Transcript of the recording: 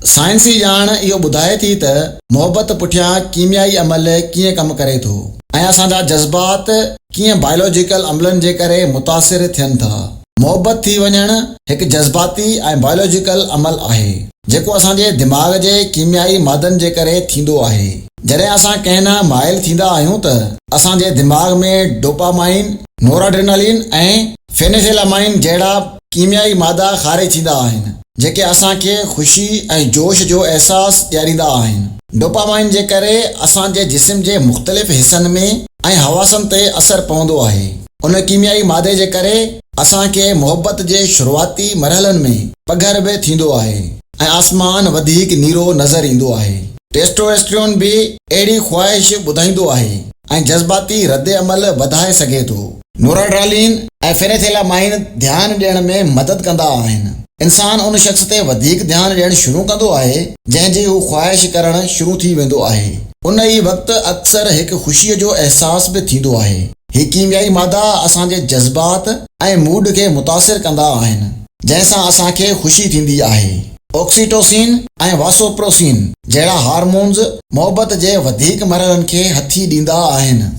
साइंसी ॼाण इहो ॿुधाए थी त मोहबत पुठियां कीमियाई अमल कीअं कमु करे थो ऐं असांजा जज़्बात कीअं बायोलॉजिकल अमलनि जे करे मुतासिर थियनि था। मोहबत थी वञण हिकु जज़्बाती ऐं बायोलॉजिकल अमल आहे जेको असांजे दिमाग़ जे कीमियाई मादनि जे करे थींदो आहे। जॾहिं असां कंहिं न माइल थींदा आहियूं त असांजे दिमाग़ में डोपामाइन, नोराड्रेनालिन ऐं फेनिथिलामाइन जहिड़ा कीमियाई मादा ख़ारिज थींदा आहिनि जेके असांखे ख़ुशी ऐं जोश जो अहसासु ॾियारींदा आहिनि। डोपामाइन जे करे असांजे जिस्म जे मुख़्तलिफ़ हिस्सनि में ऐं हवासनि ते असरु पवंदो आहे। उन कीमियाई मादे जे करे असांखे मोहबत जे शुरूआती मरहलनि में पघर बि थींदो आहे ऐं आसमान वधीक नीरो नज़र ईंदो आहे। टेस्टोस्टेरोन बि अहिड़ी ख़्वाहिश ॿुधाईंदो आहे ऐं जज़्बाती रद्द अमल वधाए सघे थो। नोराड्रेनालिन ऐं फेनिथिलामाइन ध्यानु ॾियण में मदद कंदा आहिनि। इंसान उन शख़्स ते वधीक ध्यानु ॾियणु शुरू कंदो आहे जंहिंजी हू ख़्वाहिश करणु शुरू थी वेंदो आहे। उन ई वक़्तु अक्सर हिकु ख़ुशीअ जो अहसासु बि थींदो आहे। हीअ कीमियाई मादा असांजे जज़्बात ऐं मूड खे मुतासिर कंदा आहिनि जंहिंसां असांखे ख़ुशी थींदी आहे। ऑक्सीटोसिन ऐं वासोप्रोसिन जहिड़ा हार्मोन्स मोहबत जे वधीक मरहलनि खे हथी ॾींदा आहिनि।